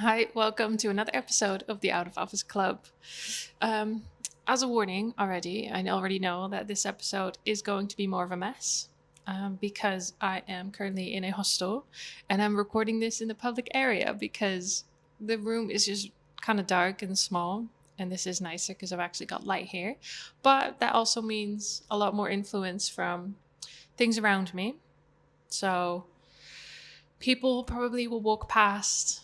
Hi, welcome to another episode of the Out of Office Club. Um, as a warning already, I already know that this episode is going to be more of a mess because I am currently in a hostel and I'm recording this in the public area because the room is just kind of dark and small. And this is nicer because I've actually got light here. But that also means a lot more influence from things around me. So people probably will walk past.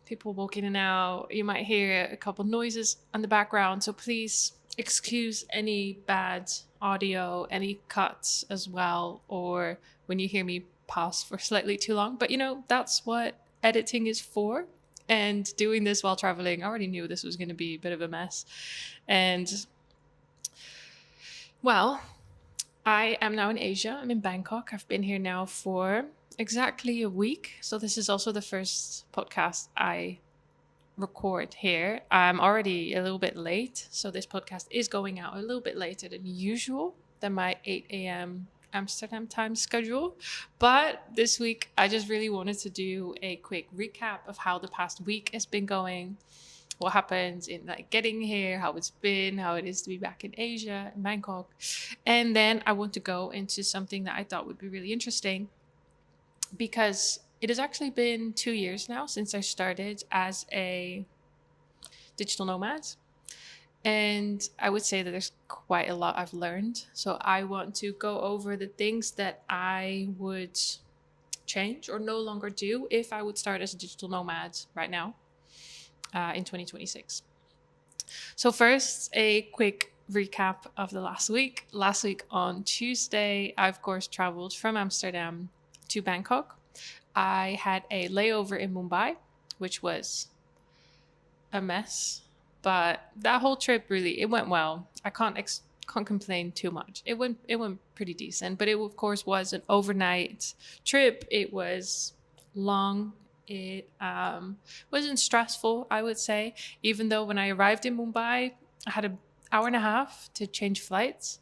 People walk in and out. You might hear a couple noises on the background. So please excuse any bad audio, any cuts as well, or when you hear me pause for slightly too long. But that's what editing is for. And doing this while traveling, I already knew this was going to be a bit of a mess. And well, I am now in Asia. I'm in Bangkok. I've been here now for exactly a week. So, this is also the first podcast I record here. I'm already a little bit late. So, this podcast is going out a little bit later than usual, than my 8 a.m. Amsterdam time schedule. But this week, I just really wanted to do a quick recap of how the past week has been going, what happened in like getting here, how it's been, how it is to be back in Asia, in Bangkok. And then I want to go into something that I thought would be really interesting because it has actually been 2 years now since I started as a digital nomad. And I would say that there's quite a lot I've learned. So I want to go over the things that I would change or no longer do if I would start as a digital nomad right now in 2026. So, first, a quick recap of the last week. Last week on Tuesday, I, of course, traveled from Amsterdam to Bangkok. I had a layover in Mumbai, which was a mess, but that whole trip really it went well. I can't complain too much. It went pretty decent, but it of course was an overnight trip. It was long. It wasn't stressful, I would say, even though when I arrived in Mumbai, I had an hour and a half to change flights,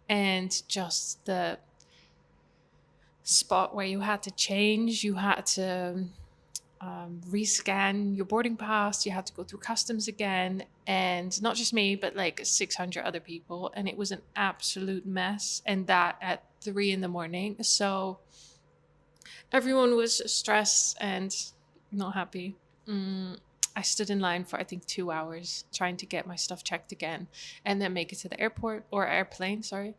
and just the spot where you had to change, you had to rescan your boarding pass. You had to go through customs again. And not just me, but like 600 other people. And it was an absolute mess. And that at 3 in the morning. So everyone was stressed and not happy. I stood in line for I think 2 hours trying to get my stuff checked again and then make it to the airport or airplane. Sorry.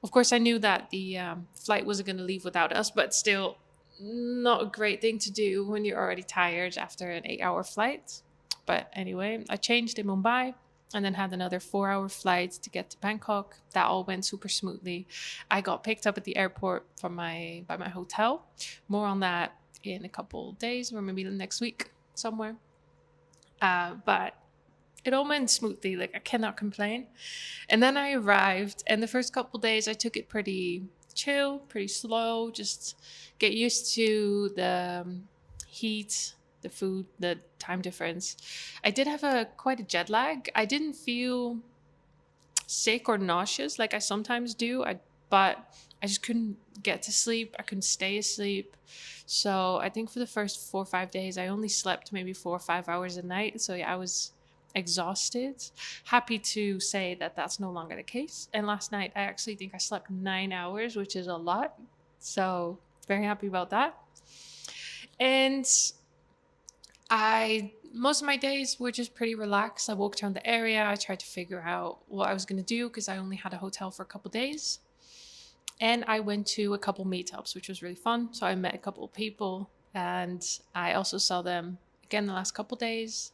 Of course, I knew that the flight wasn't going to leave without us, but still, not a great thing to do when you're already tired after an 8 hour flight. But anyway, I changed in Mumbai and then had another 4 hour flight to get to Bangkok. That all went super smoothly. I got picked up at the airport from by my hotel. More on that in a couple days or maybe the next week somewhere. But it all went smoothly. Like, I cannot complain. And then I arrived, and the first couple days I took it pretty chill, pretty slow, just get used to the heat, the food, the time difference. I did have quite a jet lag. I didn't feel sick or nauseous like I sometimes do. But I just couldn't get to sleep. I couldn't stay asleep. So I think for the first 4 or 5 days, I only slept maybe 4 or 5 hours a night. So yeah, I was exhausted. Happy to say that that's no longer the case. And last night, I actually think I slept 9 hours, which is a lot. So very happy about that. And most of my days were just pretty relaxed. I walked around the area. I tried to figure out what I was going to do because I only had a hotel for a couple days. And I went to a couple meetups, which was really fun. So I met a couple of people and I also saw them again the last couple of days.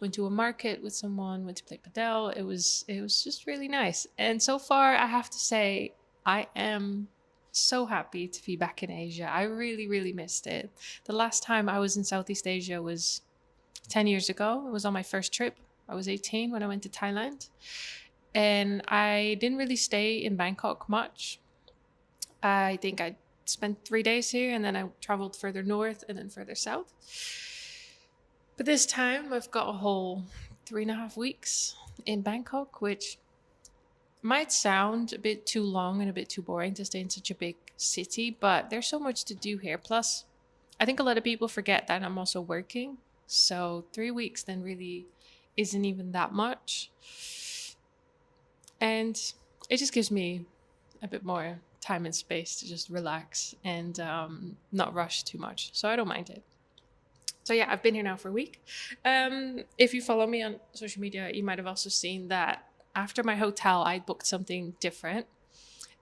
Went to a market with someone, went to play padel. It was just really nice. And so far, I have to say, I am so happy to be back in Asia. I really, really missed it. The last time I was in Southeast Asia was 10 years ago. It was on my first trip. I was 18 when I went to Thailand. And I didn't really stay in Bangkok much. I think I spent 3 days here and then I traveled further north and then further south. But this time I've got a whole 3.5 weeks in Bangkok, which might sound a bit too long and a bit too boring to stay in such a big city, but there's so much to do here. Plus, I think a lot of people forget that I'm also working. So 3 weeks then really isn't even that much. And it just gives me a bit more time and space to just relax and not rush too much. So I don't mind it. So yeah, I've been here now for a week. If you follow me on social media, you might have also seen that after my hotel, I booked something different.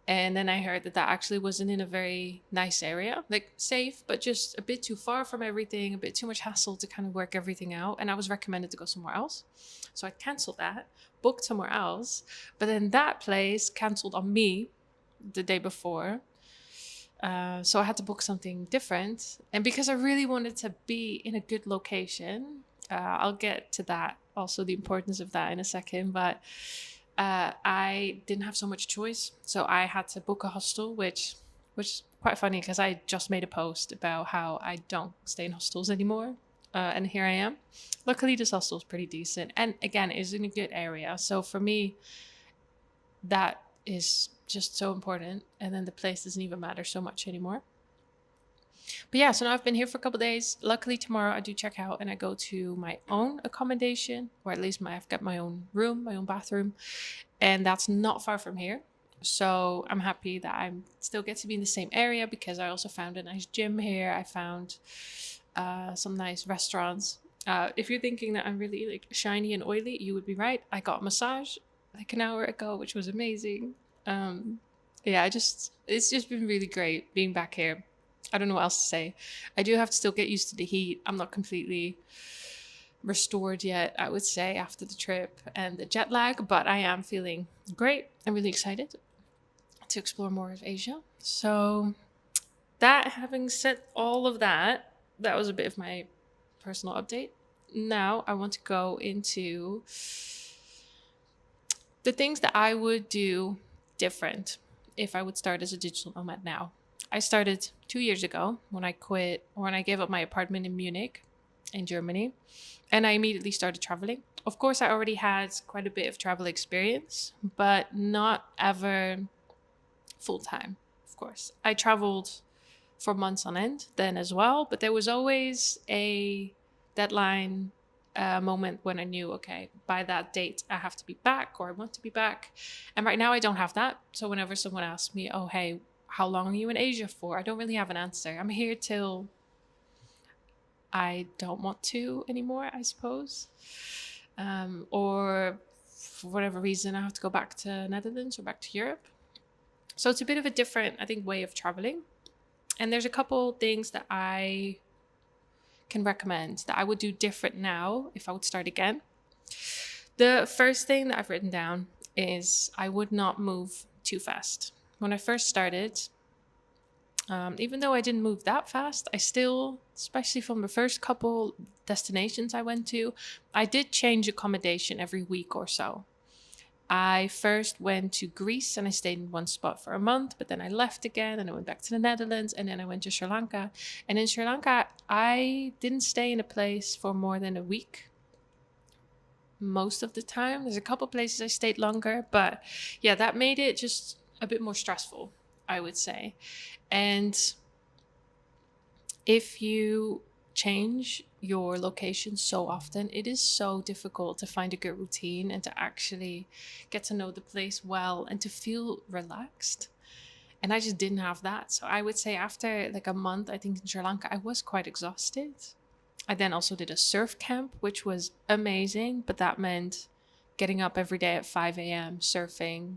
And then I heard that that actually wasn't in a very nice area, like safe, but just a bit too far from everything, a bit too much hassle to kind of work everything out. And I was recommended to go somewhere else. So I canceled that, booked somewhere else. But then that place canceled on me the day before. So I had to book something different. And because I really wanted to be in a good location, I'll get to that, also the importance of that in a second. But I didn't have so much choice. So I had to book a hostel, which is quite funny because I just made a post about how I don't stay in hostels anymore. And here I am. Luckily, this hostel is pretty decent. And again, it's in a good area. So for me, that is just so important. And then the place doesn't even matter so much anymore. But yeah, so now I've been here for a couple of days. Luckily, tomorrow I do check out and I go to my own accommodation, or at least I've got my own room, my own bathroom. And that's not far from here. So I'm happy that I still get to be in the same area because I also found a nice gym here. I found some nice restaurants. If you're thinking that I'm really like shiny and oily, you would be right. I got a massage like an hour ago, which was amazing. Yeah, it's just been really great being back here. I don't know what else to say. I do have to still get used to the heat. I'm not completely restored yet, I would say, after the trip and the jet lag, but I am feeling great. I'm really excited to explore more of Asia. So, that having said all of that, that was a bit of my personal update. Now, I want to go into the things that I would do different if I would start as a digital nomad now. I started 2 years ago when I quit, or when I gave up my apartment in Munich, in Germany, and I immediately started traveling. Of course, I already had quite a bit of travel experience, but not ever full time, of course. I traveled for months on end then as well, but there was always a deadline moment when I knew, okay, by that date, I have to be back or I want to be back. And right now, I don't have that. So whenever someone asks me, oh, hey, how long are you in Asia for? I don't really have an answer. I'm here till I don't want to anymore, I suppose. Or for whatever reason, I have to go back to Netherlands or back to Europe. So it's a bit of a different, I think, way of traveling. And there's a couple things that I can recommend that I would do different now if I would start again. The first thing that I've written down is I would not move too fast. When I first started, even though I didn't move that fast, I still, especially from the first couple destinations I went to, I did change accommodation every week or so. I first went to Greece and I stayed in one spot for a month, but then I left again and I went back to the Netherlands and then I went to Sri Lanka. And in Sri Lanka, I didn't stay in a place for more than a week most of the time. There's a couple places I stayed longer, but yeah, that made it just a bit more stressful, I would say. And if you change your location so often, it is so difficult to find a good routine and to actually get to know the place well and to feel relaxed. And I just didn't have that. So I would say after like a month, I think in Sri Lanka, I was quite exhausted. I then also did a surf camp, which was amazing, but that meant getting up every day at 5 a.m., surfing,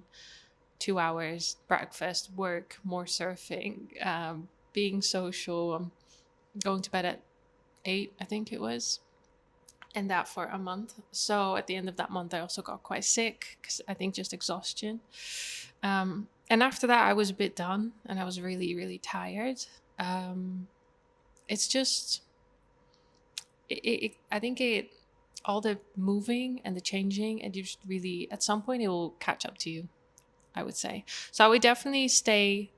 2 hours, breakfast, work, more surfing, being social, going to bed at 8, I think it was, and that for a month. So at the end of that month, I also got quite sick because I think just exhaustion. And after that, I was a bit done and I was really, really tired. It's just, I think all the moving and the changing, and you just really, at some point, it will catch up to you, I would say. So I would definitely stay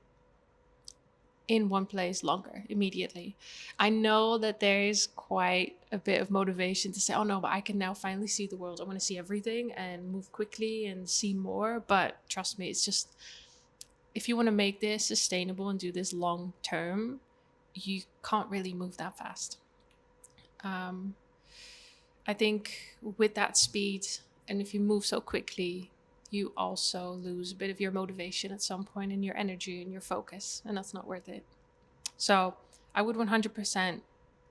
in one place longer immediately. I know that there is quite a bit of motivation to say, oh no, but I can now finally see the world. I want to see everything and move quickly and see more. But trust me, it's just, if you want to make this sustainable and do this long term, you can't really move that fast. I think with that speed, and if you move so quickly, you also lose a bit of your motivation at some point, and your energy and your focus, and that's not worth it. So I would 100%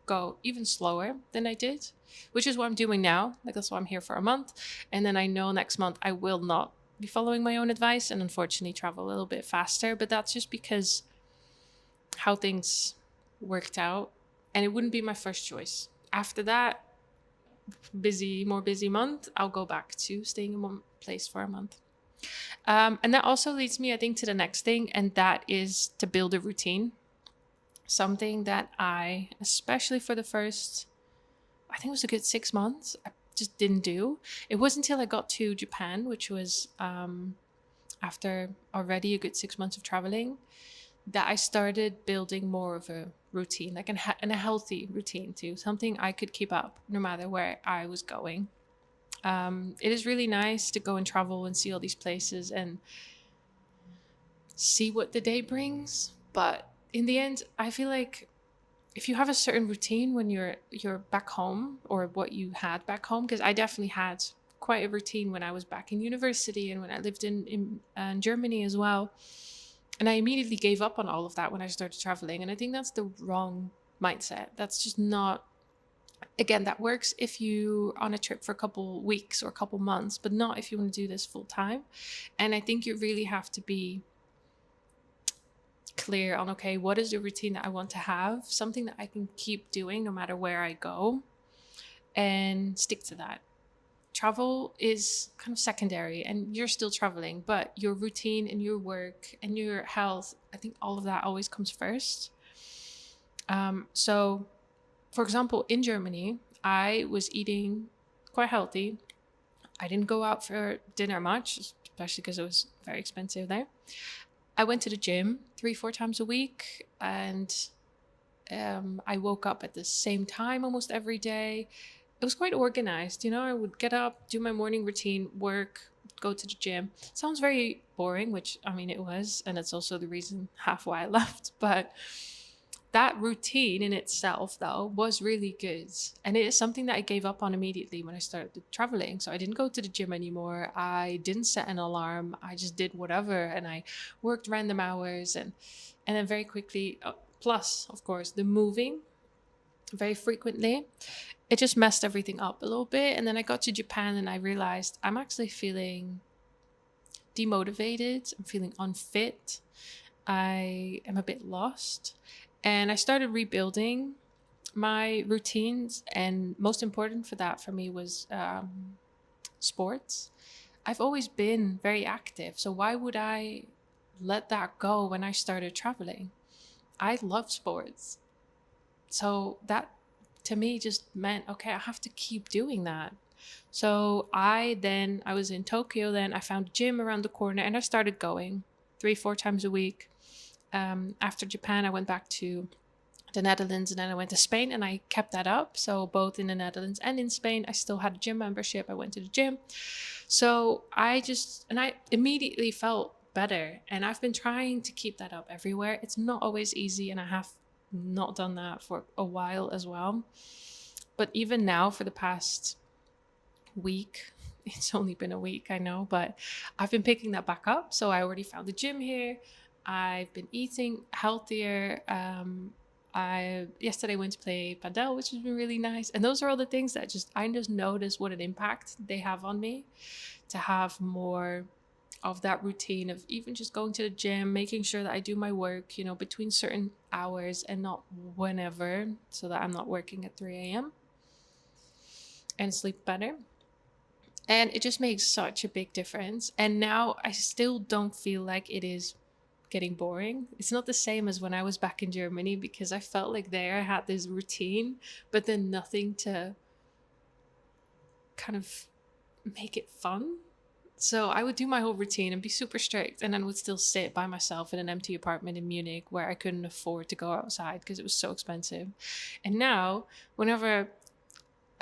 go even slower than I did, which is what I'm doing now. Like, that's why I'm here for a month. And then I know next month I will not be following my own advice and unfortunately travel a little bit faster. But that's just because how things worked out. And it wouldn't be my first choice. After that, more busy month, I'll go back to staying in one place for a month. And that also leads me, I think, to the next thing, and that is to build a routine. Something that I, especially for the first, I think it was a good 6 months, I just didn't do. It wasn't until I got to Japan, which was after already a good 6 months of traveling, that I started building more of a routine, like and a healthy routine too, something I could keep up no matter where I was going. It is really nice to go and travel and see all these places and see what the day brings. But in the end, I feel like if you have a certain routine when you're back home, or what you had back home, because I definitely had quite a routine when I was back in university and when I lived in Germany as well. And I immediately gave up on all of that when I started traveling. And I think that's the wrong mindset. That's just not, again, that works if you're on a trip for a couple weeks or a couple months, but not if you want to do this full time. And I think you really have to be clear on, okay, what is the routine that I want to have, something that I can keep doing no matter where I go, and stick to that. Travel is kind of secondary and you're still traveling, but your routine and your work and your health, I think all of that always comes first. So for example, in Germany, I was eating quite healthy. I didn't go out for dinner much, especially because it was very expensive there. I went to the gym 3-4 times a week, and I woke up at the same time almost every day. It was quite organized, I would get up, do my morning routine, work, go to the gym. Sounds very boring, which I mean it was, and it's also the reason half why I left. But that routine in itself, though, was really good. And it is something that I gave up on immediately when I started traveling. So I didn't go to the gym anymore. I didn't set an alarm. I just did whatever. And I worked random hours. And then very quickly, plus, of course, the moving very frequently, it just messed everything up a little bit. And then I got to Japan and I realized I'm actually feeling demotivated. I'm feeling unfit. I am a bit lost. And I started rebuilding my routines. And most important for that for me was sports. I've always been very active. So why would I let that go when I started traveling? I love sports. So that to me just meant, okay, I have to keep doing that. So I was in Tokyo then. I found a gym around the corner and I started going 3-4 times a week. After Japan, I went back to the Netherlands and then I went to Spain and I kept that up. So both in the Netherlands and in Spain, I still had a gym membership. I went to the gym. So I immediately felt better. And I've been trying to keep that up everywhere. It's not always easy, and I have not done that for a while as well. But even now, for the past week, it's only been a week, I know, but I've been picking that back up. So I already found the gym here. I've been eating healthier. I yesterday went to play padel, which has been really nice. And those are all the things that I just notice what an impact they have on me, to have more of that routine of even just going to the gym, making sure that I do my work, between certain hours and not whenever, so that I'm not working at 3 a.m. and sleep better. And it just makes such a big difference. And now I still don't feel like it is getting boring. It's not the same as when I was back in Germany, because I felt like there I had this routine, but then nothing to kind of make it fun. So I would do my whole routine and be super strict, and then would still sit by myself in an empty apartment in Munich where I couldn't afford to go outside because it was so expensive. And now, whenever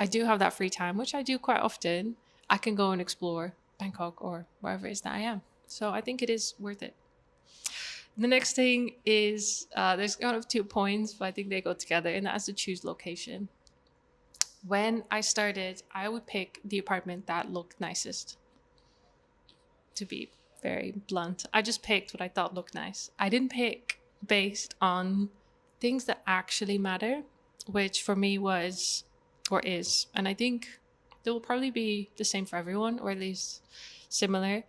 I do have that free time, which I do quite often, I can go and explore Bangkok or wherever it is that I am. So I think it is worth it. The next thing is there's kind of 2 points, but I think they go together, and that's to choose location. When I started, I would pick the apartment that looked nicest, to be very blunt. I just picked what I thought looked nice. I didn't pick based on things that actually matter, which for me was or is, and I think they will probably be the same for everyone, or at least similar.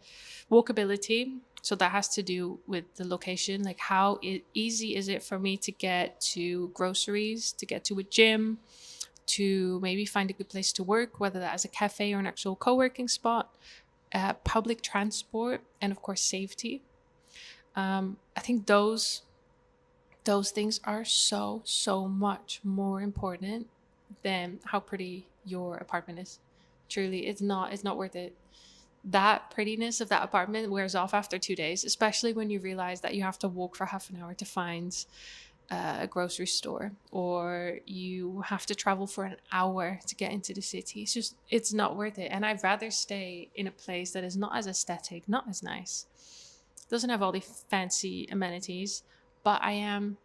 Walkability. So that has to do with the location. Like, how easy is it for me to get to groceries, to get to a gym, to maybe find a good place to work, whether that is a cafe or an actual co working spot, public transport, and of course, safety. I think those things are so much more important than how pretty your apartment is. Truly, it's not worth it. That prettiness of that apartment wears off after 2 days, especially when you realize that you have to walk for half an hour to find a grocery store, or you have to travel for an hour to get into the city. It's not worth it. And I'd rather stay in a place that is not as aesthetic, not as nice, doesn't have all the fancy amenities, but I am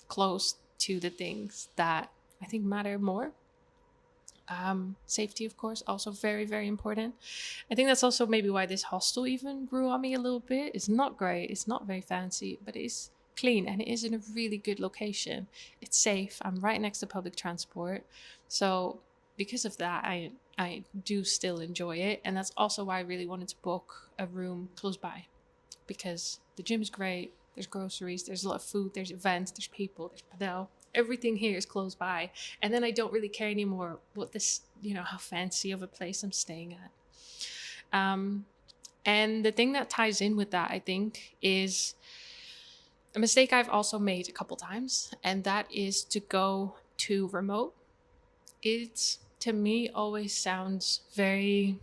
close to the things that I think matter more. Safety, of course, also very, very important. I think that's also maybe why this hostel even grew on me a little bit. It's not great, it's not very fancy, but it's clean and it is in a really good location. It's safe. I'm right next to public transport. So because of that, I do still enjoy it. And that's also why I really wanted to book a room close by, because the gym is great. There's groceries, there's a lot of food, there's events, there's people, there's padel. Everything here is close by. And then I don't really care anymore what this, how fancy of a place I'm staying at. Um, and the thing that ties in with that, I think, is a mistake I've also made a couple times, and that is to go too remote. It, to me, always sounds very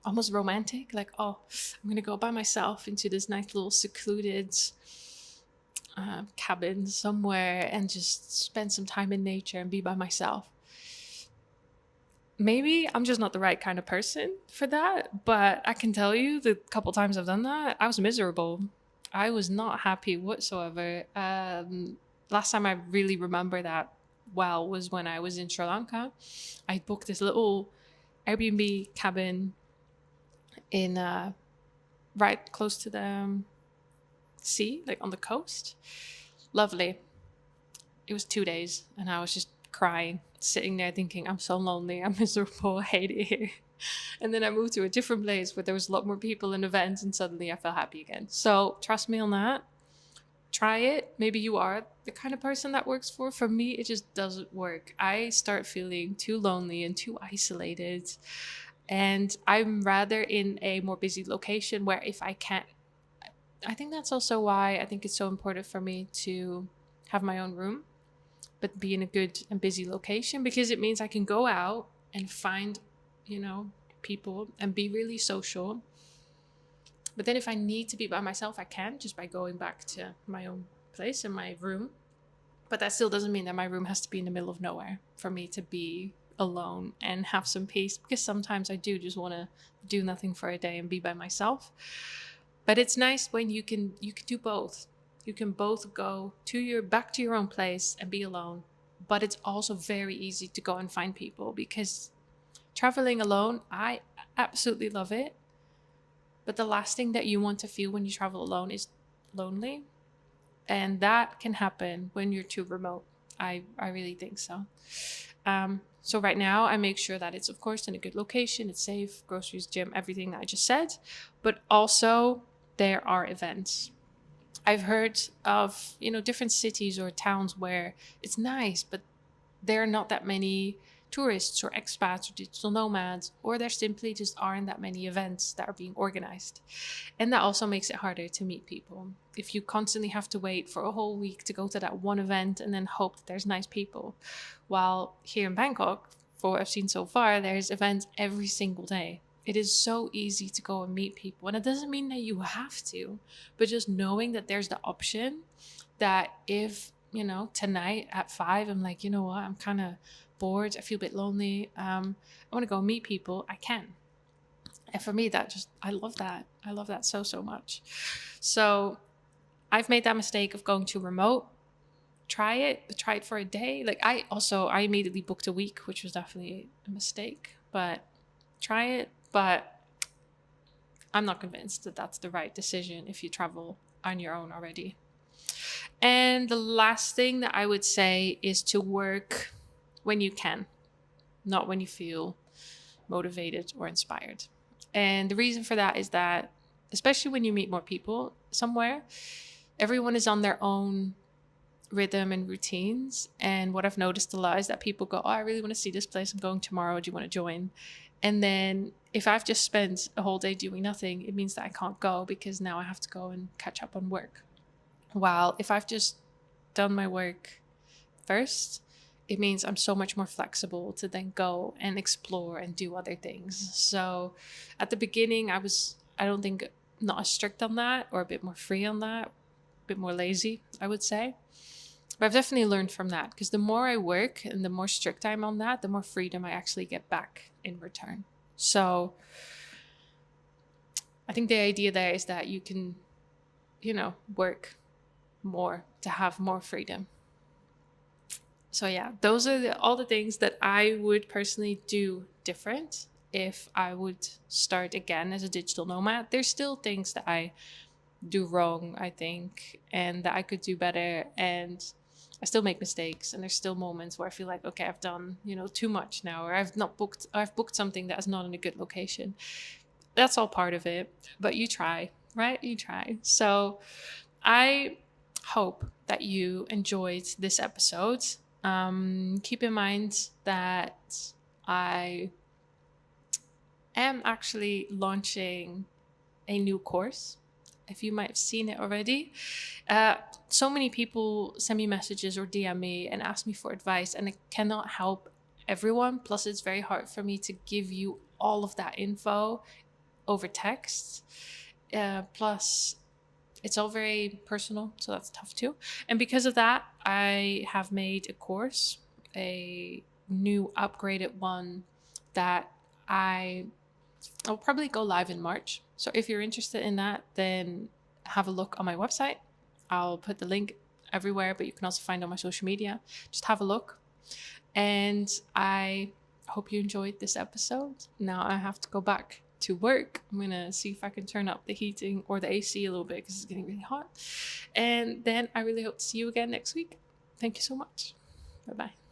almost romantic, like, oh, I'm gonna go by myself into this nice little secluded cabin somewhere and just spend some time in nature and be by myself. Maybe I'm just not the right kind of person for that, but I can tell you the couple times I've done that, I was miserable. I was not happy whatsoever. Last time I really remember that well was when I was in Sri Lanka. I booked this little Airbnb cabin in right close to the sea, like on the coast. Lovely. It was 2 days, and I was just crying, sitting there thinking, I'm so lonely, I'm miserable, I hate it here. And then I moved to a different place where there was a lot more people and events, and suddenly I felt happy again. So trust me on that. Try it. Maybe you are the kind of person that works for. For me, it just doesn't work. I start feeling too lonely and too isolated. And I'm rather in a more busy location where if I can't, I think that's also why I think it's so important for me to have my own room, but be in a good and busy location, because it means I can go out and find, people and be really social. But then if I need to be by myself, I can, just by going back to my own place and my room. But that still doesn't mean that my room has to be in the middle of nowhere for me to be alone and have some peace, because sometimes I do just want to do nothing for a day and be by myself. But it's nice when you can do both. You can both go to back to your own place and be alone. But it's also very easy to go and find people, because traveling alone, I absolutely love it. But the last thing that you want to feel when you travel alone is lonely. And that can happen when you're too remote. I really think so. So right now I make sure that it's, of course, in a good location, it's safe, groceries, gym, everything that I just said. But also there are events. I've heard of, different cities or towns where it's nice, but there are not that many tourists or expats or digital nomads, or there simply just aren't that many events that are being organized. And that also makes it harder to meet people. If you constantly have to wait for a whole week to go to that one event and then hope that there's nice people. While here in Bangkok, for what I've seen so far, there's events every single day. It is so easy to go and meet people. And it doesn't mean that you have to, but just knowing that there's the option that if, tonight at 5, I'm like, you know what, I'm kind of bored, I feel a bit lonely, I want to go meet people, I can. And for me, I love that. I love that so much. So I've made that mistake of going too remote. try it, but try it for a day. Like I immediately booked a week, which was definitely a mistake, but try it. But I'm not convinced that that's the right decision if you travel on your own already. And the last thing that I would say is to work when you can, not when you feel motivated or inspired. And the reason for that is that, especially when you meet more people somewhere, everyone is on their own rhythm and routines. And what I've noticed a lot is that people go, oh, I really want to see this place. I'm going tomorrow. Do you want to join? And then if I've just spent a whole day doing nothing, it means that I can't go because now I have to go and catch up on work. While if I've just done my work first, it means I'm so much more flexible to then go and explore and do other things. So at the beginning, I don't think, not as strict on that, or a bit more free on that, a bit more lazy, I would say. But I've definitely learned from that, because the more I work and the more strict I'm on that, the more freedom I actually get back in return. So I think the idea there is that you can, work more to have more freedom. So yeah, those are all the things that I would personally do different if I would start again as a digital nomad. There's still things that I do wrong, I think, and that I could do better, and I still make mistakes, and there's still moments where I feel like, okay, I've done, too much now, or I've booked something that is not in a good location. That's all part of it, but you try, right? You try. So I hope that you enjoyed this episode. Keep in mind that I am actually launching a new course. If you might have seen it already. So many people send me messages or DM me and ask me for advice, and I cannot help everyone. Plus, it's very hard for me to give you all of that info over text. Plus, it's all very personal, so that's tough too. And because of that, I have made a course, a new upgraded one that I'll probably go live in March. So if you're interested in that, then have a look on my website. I'll put the link everywhere, but you can also find it on my social media. Just have a look. And I hope you enjoyed this episode. Now I have to go back to work. I'm going to see if I can turn up the heating or the AC a little bit because it's getting really hot. And then I really hope to see you again next week. Thank you so much. Bye-bye.